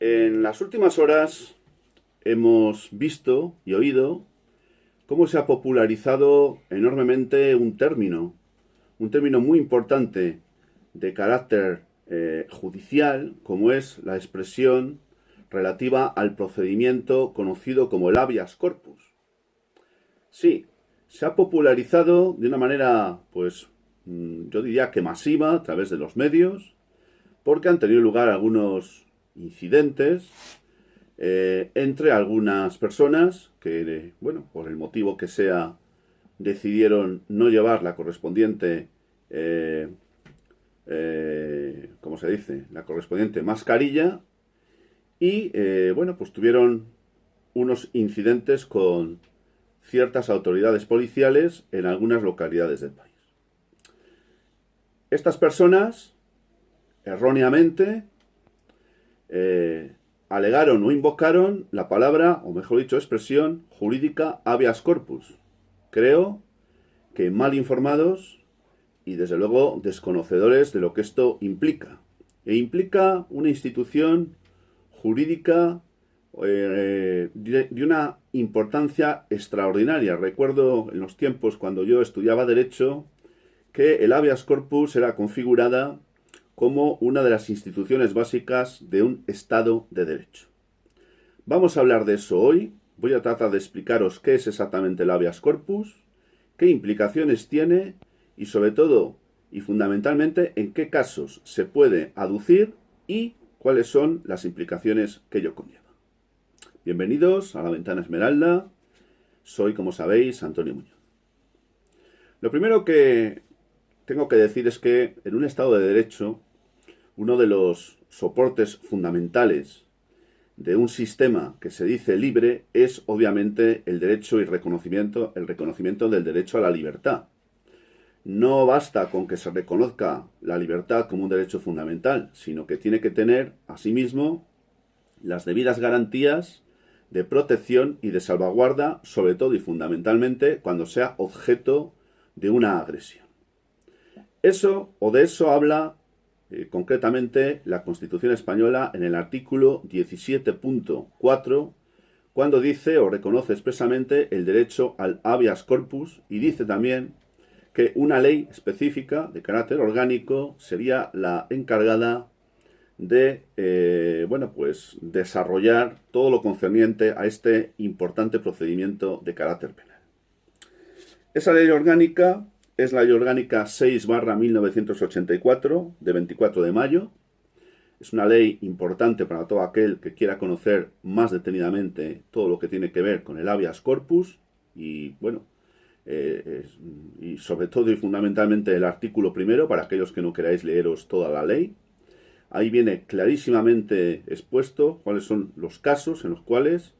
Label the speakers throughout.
Speaker 1: En las últimas horas hemos visto y oído cómo se ha popularizado enormemente un término muy importante de carácter judicial, como es la expresión relativa al procedimiento conocido como el habeas corpus. Sí, se ha popularizado de una manera, yo diría que masiva a través de los medios, porque han tenido lugar algunos incidentes entre algunas personas que, bueno, por el motivo que sea, decidieron no llevar la correspondiente, ¿cómo se dice? La correspondiente mascarilla y, bueno, pues tuvieron unos incidentes con ciertas autoridades policiales en algunas localidades del país. Estas personas, erróneamente, alegaron o invocaron la palabra, o mejor dicho, expresión jurídica habeas corpus. Creo que mal informados y desde luego desconocedores de lo que esto implica. E implica una institución jurídica de una importancia extraordinaria. Recuerdo en los tiempos cuando yo estudiaba Derecho que el habeas corpus era configurada como una de las instituciones básicas de un Estado de Derecho. Vamos a hablar de eso hoy. Voy a tratar de explicaros qué es exactamente el habeas corpus, qué implicaciones tiene y sobre todo y fundamentalmente en qué casos se puede aducir y cuáles son las implicaciones que ello conlleva. Bienvenidos a La Ventana Esmeralda. Soy, como sabéis, Antonio Muñoz. Lo primero que tengo que decir es que en un Estado de Derecho, uno de los soportes fundamentales de un sistema que se dice libre es obviamente el derecho y el reconocimiento del derecho a la libertad. No basta con que se reconozca la libertad como un derecho fundamental, sino que tiene que tener, asimismo, las debidas garantías de protección y de salvaguarda, sobre todo y fundamentalmente cuando sea objeto de una agresión. Eso o de eso habla concretamente la Constitución española en el artículo 17.4, cuando dice o reconoce expresamente el derecho al habeas corpus y dice también que una ley específica de carácter orgánico sería la encargada de desarrollar todo lo concerniente a este importante procedimiento de carácter penal. Esa ley orgánica es la Ley Orgánica 6/1984, de 24 de mayo. Es una ley importante para todo aquel que quiera conocer más detenidamente todo lo que tiene que ver con el habeas corpus y, y sobre todo y fundamentalmente el artículo primero, para aquellos que no queráis leeros toda la ley. Ahí viene clarísimamente expuesto cuáles son los casos en los cuales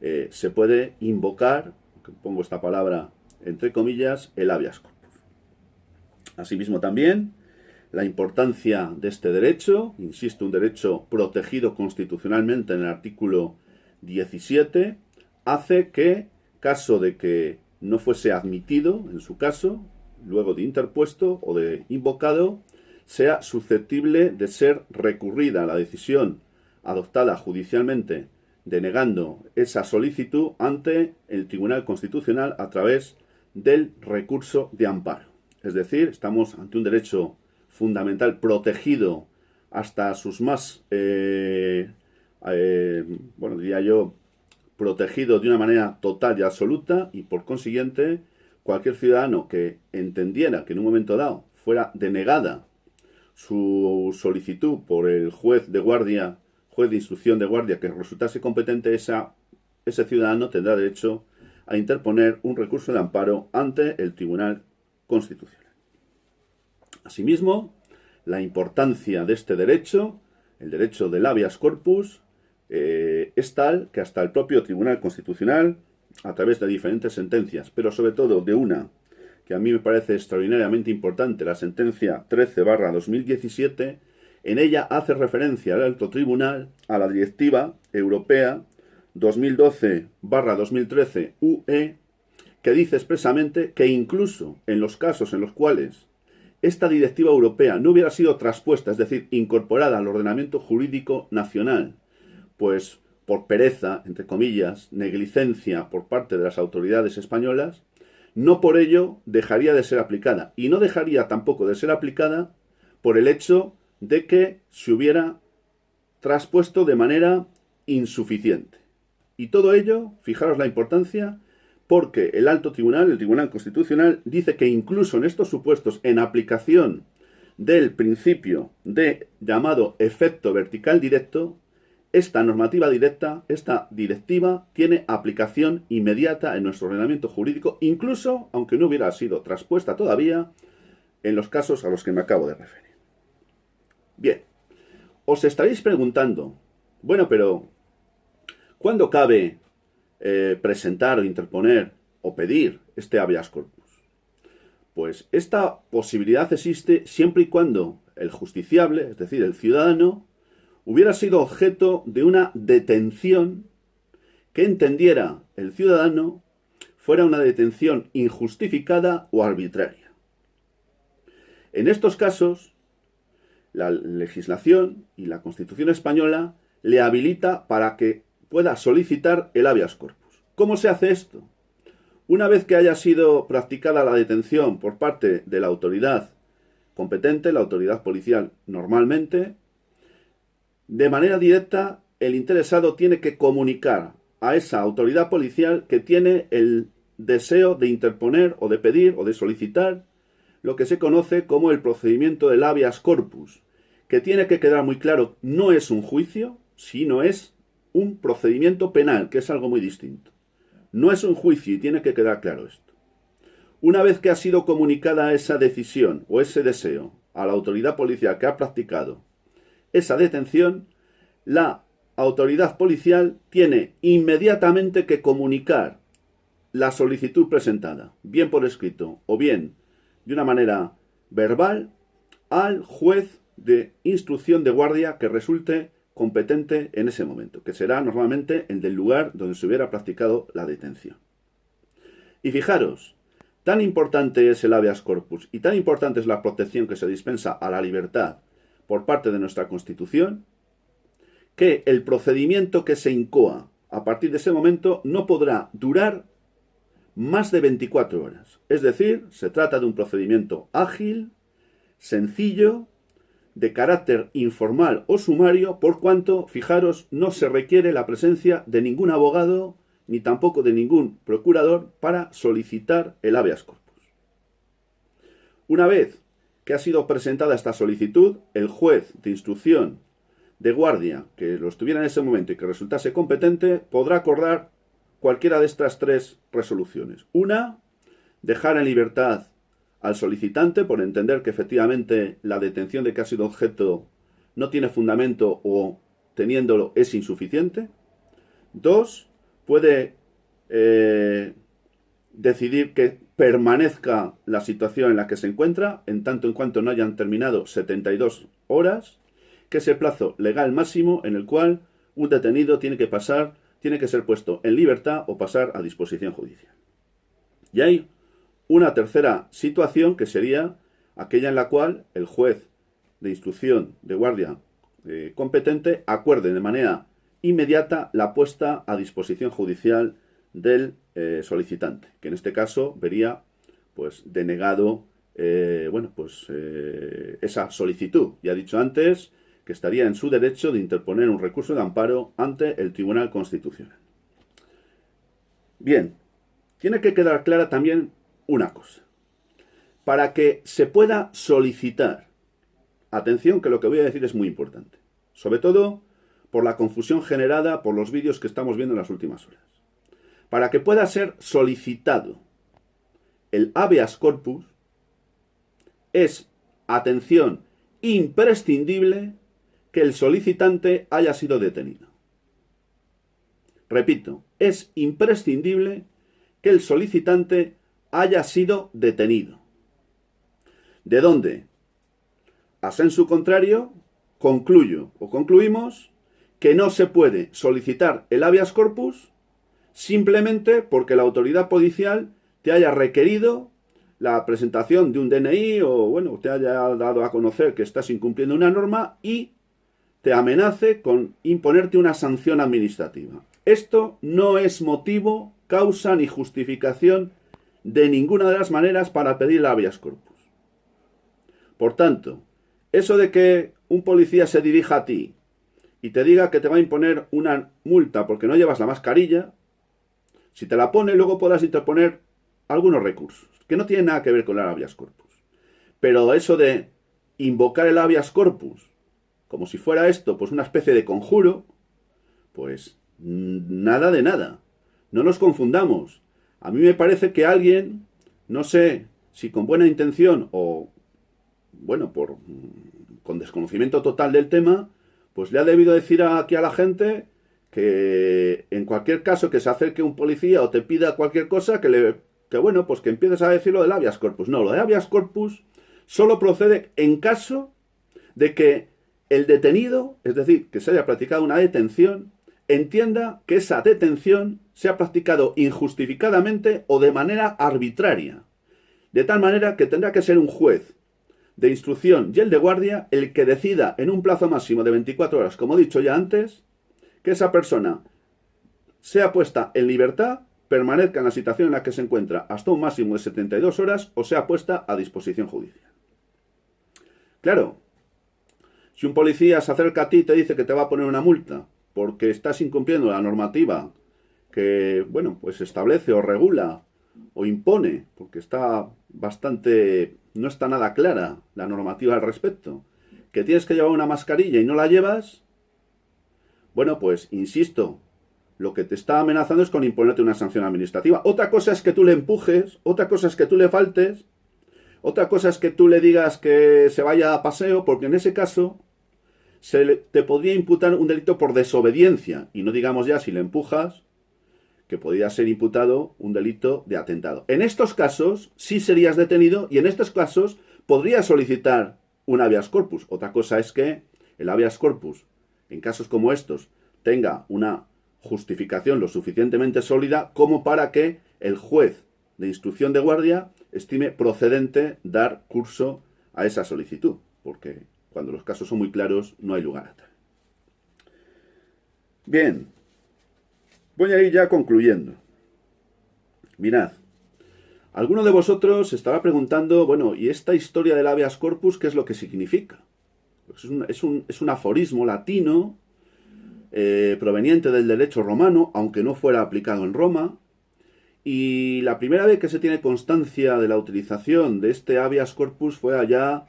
Speaker 1: se puede invocar, pongo esta palabra entre comillas, el habeas corpus. Asimismo también la importancia de este derecho, insisto, un derecho protegido constitucionalmente en el artículo 17, hace que, caso de que no fuese admitido, en su caso, luego de interpuesto o de invocado, sea susceptible de ser recurrida la decisión adoptada judicialmente denegando esa solicitud ante el Tribunal Constitucional a través del recurso de amparo. Es decir, estamos ante un derecho fundamental protegido hasta sus más, protegido de una manera total y absoluta, y por consiguiente cualquier ciudadano que entendiera que en un momento dado fuera denegada su solicitud por el juez de instrucción de guardia que resultase competente, ese ciudadano tendrá derecho a interponer un recurso de amparo ante el Tribunal Constitucional. Asimismo, la importancia de este derecho, el derecho del habeas corpus, es tal que hasta el propio Tribunal Constitucional, a través de diferentes sentencias, pero sobre todo de una que a mí me parece extraordinariamente importante, la sentencia 13/2017, en ella hace referencia al alto tribunal a la Directiva Europea 2012/2013 UE, que dice expresamente que incluso en los casos en los cuales esta directiva europea no hubiera sido traspuesta, es decir, incorporada al ordenamiento jurídico nacional, pues por pereza, entre comillas, negligencia por parte de las autoridades españolas, no por ello dejaría de ser aplicada. Y no dejaría tampoco de ser aplicada por el hecho de que se hubiera traspuesto de manera insuficiente. Y todo ello, fijaros la importancia, porque el alto tribunal, el Tribunal Constitucional, dice que incluso en estos supuestos, en aplicación del principio de llamado efecto vertical directo, esta normativa directa, esta directiva, tiene aplicación inmediata en nuestro ordenamiento jurídico, incluso aunque no hubiera sido traspuesta todavía en los casos a los que me acabo de referir. Bien, os estaréis preguntando, bueno, pero ¿cuándo cabe presentar o interponer o pedir este habeas corpus? Pues esta posibilidad existe siempre y cuando el justiciable, es decir, el ciudadano, hubiera sido objeto de una detención que entendiera el ciudadano fuera una detención injustificada o arbitraria. En estos casos, la legislación y la Constitución española le habilita para que pueda solicitar el habeas corpus. ¿Cómo se hace esto? Una vez que haya sido practicada la detención por parte de la autoridad competente, la autoridad policial normalmente, de manera directa el interesado tiene que comunicar a esa autoridad policial que tiene el deseo de interponer o de pedir o de solicitar lo que se conoce como el procedimiento del habeas corpus, que tiene que quedar muy claro, no es un juicio, sino es un procedimiento penal, que es algo muy distinto. No es un juicio y tiene que quedar claro esto. Una vez que ha sido comunicada esa decisión o ese deseo a la autoridad policial que ha practicado esa detención, la autoridad policial tiene inmediatamente que comunicar la solicitud presentada, bien por escrito o bien de una manera verbal, al juez de instrucción de guardia que resulte competente en ese momento, que será normalmente el del lugar donde se hubiera practicado la detención. Y fijaros, tan importante es el habeas corpus y tan importante es la protección que se dispensa a la libertad por parte de nuestra Constitución, que el procedimiento que se incoa a partir de ese momento no podrá durar más de 24 horas. Es decir, se trata de un procedimiento ágil, sencillo, de carácter informal o sumario, por cuanto, fijaros, no se requiere la presencia de ningún abogado ni tampoco de ningún procurador para solicitar el habeas corpus. Una vez que ha sido presentada esta solicitud, el juez de instrucción de guardia que lo estuviera en ese momento y que resultase competente podrá acordar cualquiera de estas tres resoluciones. Una, dejar en libertad al solicitante por entender que efectivamente la detención de que ha sido objeto no tiene fundamento o teniéndolo es insuficiente. Dos, puede decidir que permanezca la situación en la que se encuentra en tanto en cuanto no hayan terminado 72 horas, que es el plazo legal máximo en el cual un detenido tiene que ser puesto en libertad o pasar a disposición judicial. Y hay una tercera situación que sería aquella en la cual el juez de instrucción de guardia competente acuerde de manera inmediata la puesta a disposición judicial del solicitante, que en este caso vería pues denegado esa solicitud. Ya he dicho antes que estaría en su derecho de interponer un recurso de amparo ante el Tribunal Constitucional. Bien, tiene que quedar clara también una cosa. Para que se pueda solicitar, atención que lo que voy a decir es muy importante, sobre todo por la confusión generada por los vídeos que estamos viendo en las últimas horas. Para que pueda ser solicitado el habeas corpus, es, atención, imprescindible que el solicitante haya sido detenido. Repito, es imprescindible que el solicitante haya sido detenido. ¿De dónde? A sensu contrario, concluimos que no se puede solicitar el habeas corpus simplemente porque la autoridad policial te haya requerido la presentación de un DNI o, te haya dado a conocer que estás incumpliendo una norma y te amenace con imponerte una sanción administrativa. Esto no es motivo, causa ni justificación de ninguna de las maneras para pedir el habeas corpus. Por tanto, eso de que un policía se dirija a ti y te diga que te va a imponer una multa porque no llevas la mascarilla, si te la pone, luego podrás interponer algunos recursos, que no tienen nada que ver con el habeas corpus. Pero eso de invocar el habeas corpus, como si fuera esto, pues una especie de conjuro, pues nada de nada. No nos confundamos. A mí me parece que alguien, no sé si con buena intención o, bueno, con desconocimiento total del tema, pues le ha debido decir aquí a la gente que en cualquier caso que se acerque un policía o te pida cualquier cosa, que bueno, pues que empieces a decir lo del habeas corpus. No, lo de habeas corpus solo procede en caso de que el detenido, es decir, que se haya practicado una detención, entienda que esa detención se ha practicado injustificadamente o de manera arbitraria. De tal manera que tendrá que ser un juez de instrucción y el de guardia el que decida en un plazo máximo de 24 horas, como he dicho ya antes, que esa persona sea puesta en libertad, permanezca en la situación en la que se encuentra hasta un máximo de 72 horas o sea puesta a disposición judicial. Claro, si un policía se acerca a ti y te dice que te va a poner una multa porque estás incumpliendo la normativa que, bueno, pues establece o regula o impone, porque no está nada clara la normativa al respecto, que tienes que llevar una mascarilla y no la llevas, bueno, pues, insisto, lo que te está amenazando es con imponerte una sanción administrativa. Otra cosa es que tú le empujes, otra cosa es que tú le faltes, otra cosa es que tú le digas que se vaya a paseo, porque en ese caso te podría imputar un delito por desobediencia, y no digamos ya si le empujas, que podría ser imputado un delito de atentado. En estos casos sí serías detenido y en estos casos podrías solicitar un habeas corpus. Otra cosa es que el habeas corpus, en casos como estos, tenga una justificación lo suficientemente sólida como para que el juez de instrucción de guardia estime procedente dar curso a esa solicitud, porque cuando los casos son muy claros no hay lugar a tal. Bien, voy a ir ya concluyendo. Mirad, alguno de vosotros se estará preguntando, bueno, ¿y esta historia del habeas corpus qué es lo que significa? Pues es un aforismo latino proveniente del derecho romano, aunque no fuera aplicado en Roma, y la primera vez que se tiene constancia de la utilización de este habeas corpus fue allá,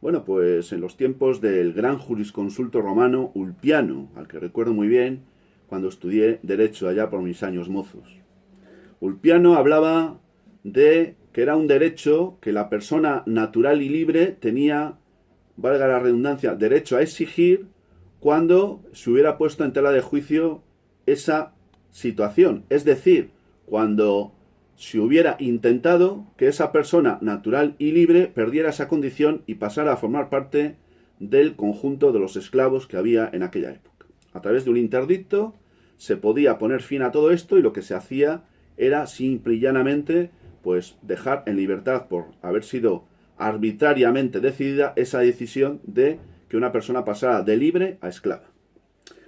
Speaker 1: bueno, pues en los tiempos del gran jurisconsulto romano Ulpiano, al que recuerdo muy bien cuando estudié Derecho allá por mis años mozos. Ulpiano hablaba de que era un derecho que la persona natural y libre tenía, valga la redundancia, derecho a exigir cuando se hubiera puesto en tela de juicio esa situación. Es decir, cuando se hubiera intentado que esa persona natural y libre perdiera esa condición y pasara a formar parte del conjunto de los esclavos que había en aquella época. A través de un interdicto se podía poner fin a todo esto y lo que se hacía era simple y llanamente pues dejar en libertad por haber sido arbitrariamente decidida esa decisión de que una persona pasara de libre a esclava.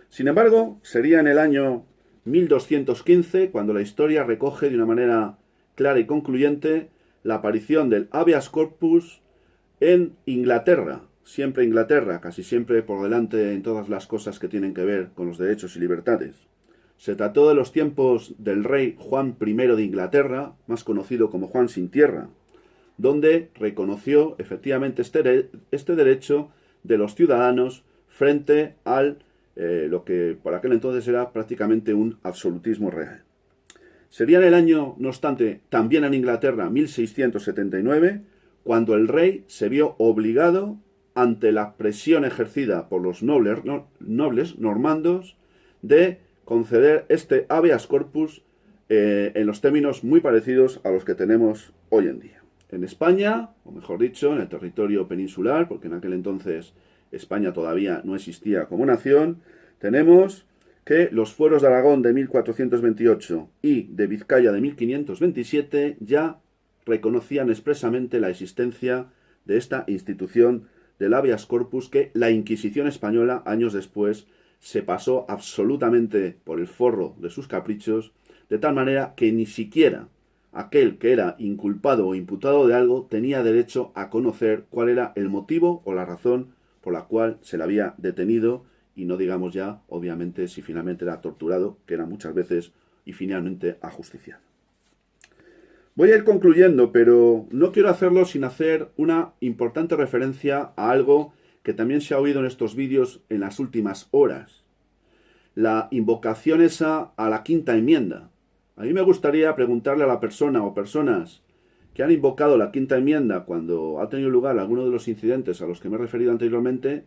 Speaker 1: Sin embargo, sería en el año 1215 cuando la historia recoge de una manera clara y concluyente la aparición del habeas corpus en Inglaterra. Siempre Inglaterra, casi siempre por delante en todas las cosas que tienen que ver con los derechos y libertades. Se trató de los tiempos del rey Juan I de Inglaterra, más conocido como Juan sin tierra, donde reconoció efectivamente este derecho de los ciudadanos frente al lo que por aquel entonces era prácticamente un absolutismo real. Sería en el año, no obstante, también en Inglaterra, 1679, cuando el rey se vio obligado, ante la presión ejercida por los nobles normandos, de conceder este habeas corpus en los términos muy parecidos a los que tenemos hoy en día. En España, o mejor dicho, en el territorio peninsular, porque en aquel entonces España todavía no existía como nación, tenemos que los fueros de Aragón de 1428 y de Vizcaya de 1527 ya reconocían expresamente la existencia de esta institución del habeas corpus que la Inquisición española, años después, se pasó absolutamente por el forro de sus caprichos, de tal manera que ni siquiera aquel que era inculpado o imputado de algo tenía derecho a conocer cuál era el motivo o la razón por la cual se le había detenido, y no digamos ya, obviamente, si finalmente era torturado, que era muchas veces, y finalmente ajusticiado. Voy a ir concluyendo, pero no quiero hacerlo sin hacer una importante referencia a algo que también se ha oído en estos vídeos en las últimas horas. La invocación esa a la quinta enmienda. A mí me gustaría preguntarle a la persona o personas que han invocado la quinta enmienda cuando ha tenido lugar alguno de los incidentes a los que me he referido anteriormente,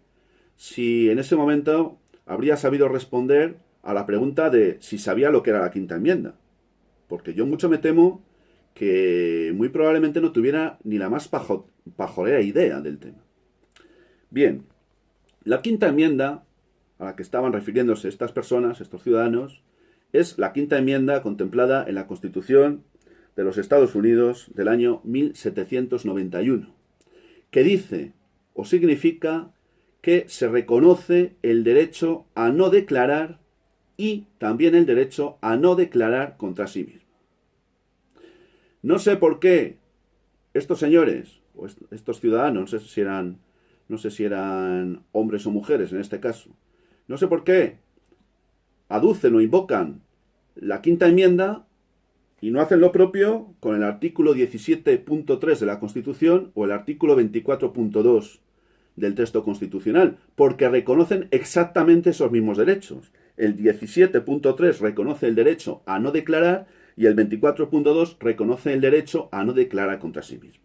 Speaker 1: si en ese momento habría sabido responder a la pregunta de si sabía lo que era la quinta enmienda. Porque yo mucho me temo que muy probablemente no tuviera ni la más pajolera idea del tema. Bien, la quinta enmienda a la que estaban refiriéndose estas personas, estos ciudadanos, es la quinta enmienda contemplada en la Constitución de los Estados Unidos del año 1791, que dice o significa que se reconoce el derecho a no declarar y también el derecho a no declarar contra sí mismo. No sé por qué estos señores, o estos ciudadanos, no sé si eran hombres o mujeres en este caso, no sé por qué aducen o invocan la quinta enmienda y no hacen lo propio con el artículo 17.3 de la Constitución o el artículo 24.2 del texto constitucional, porque reconocen exactamente esos mismos derechos. El 17.3 reconoce el derecho a no declarar y el 24.2 reconoce el derecho a no declarar contra sí mismo.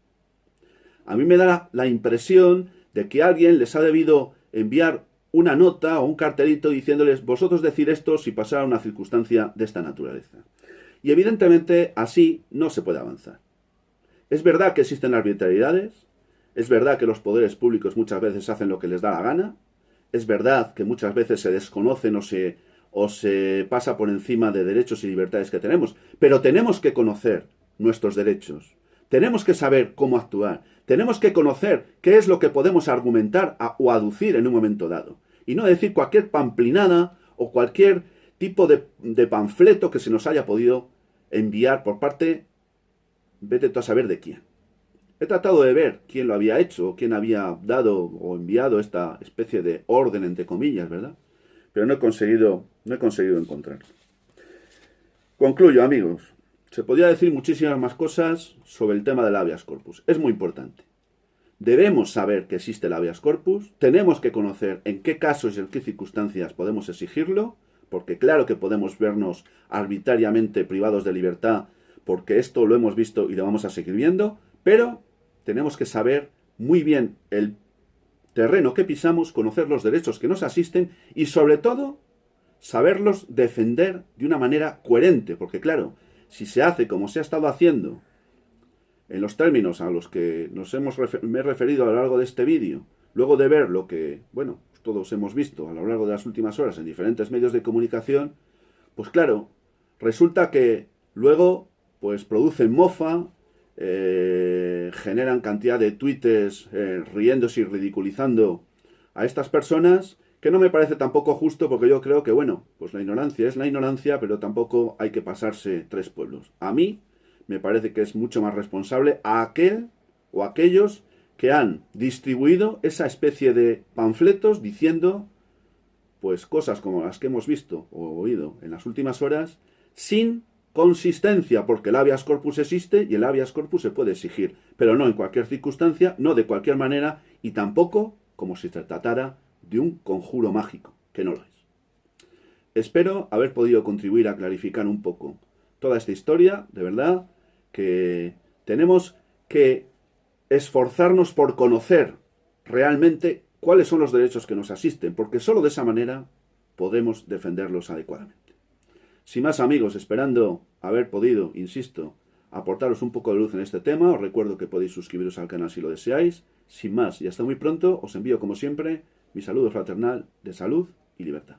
Speaker 1: A mí me da la impresión de que alguien les ha debido enviar una nota o un cartelito diciéndoles: vosotros decir esto si pasara una circunstancia de esta naturaleza. Y evidentemente así no se puede avanzar. Es verdad que existen arbitrariedades, es verdad que los poderes públicos muchas veces hacen lo que les da la gana, es verdad que muchas veces se desconocen o se pasa por encima de derechos y libertades que tenemos, pero tenemos que conocer nuestros derechos, tenemos que saber cómo actuar, tenemos que conocer qué es lo que podemos argumentar o aducir en un momento dado, y no decir cualquier pamplinada o cualquier tipo de panfleto que se nos haya podido enviar por parte, vete tú a saber de quién. He tratado de ver quién lo había hecho, o quién había dado o enviado esta especie de orden, entre comillas, ¿verdad? Pero no he conseguido encontrarlo. Concluyo, amigos. Se podría decir muchísimas más cosas sobre el tema del habeas corpus. Es muy importante. Debemos saber que existe el habeas corpus, tenemos que conocer en qué casos y en qué circunstancias podemos exigirlo, porque claro que podemos vernos arbitrariamente privados de libertad, porque esto lo hemos visto y lo vamos a seguir viendo, pero tenemos que saber muy bien el terreno que pisamos, conocer los derechos que nos asisten y sobre todo saberlos defender de una manera coherente, porque claro, si se hace como se ha estado haciendo en los términos a los que me he referido a lo largo de este vídeo, luego de ver lo que, bueno, todos hemos visto a lo largo de las últimas horas en diferentes medios de comunicación, pues claro, resulta que luego pues producen mofa, generan cantidad de tweets riéndose y ridiculizando a estas personas, que no me parece tampoco justo, porque yo creo que, bueno, pues la ignorancia es la ignorancia, pero tampoco hay que pasarse tres pueblos. A mí me parece que es mucho más responsable a aquel o aquellos que han distribuido esa especie de panfletos diciendo pues cosas como las que hemos visto o oído en las últimas horas, sin consistencia, porque el habeas corpus existe y el habeas corpus se puede exigir, pero no en cualquier circunstancia, no de cualquier manera y tampoco como si se tratara de un conjuro mágico, que no lo es. Espero haber podido contribuir a clarificar un poco toda esta historia, de verdad, que tenemos que esforzarnos por conocer realmente cuáles son los derechos que nos asisten, porque solo de esa manera podremos defenderlos adecuadamente. Sin más, amigos, esperando haber podido, insisto, aportaros un poco de luz en este tema, os recuerdo que podéis suscribiros al canal si lo deseáis. Sin más y hasta muy pronto, os envío como siempre mi saludo fraternal de salud y libertad.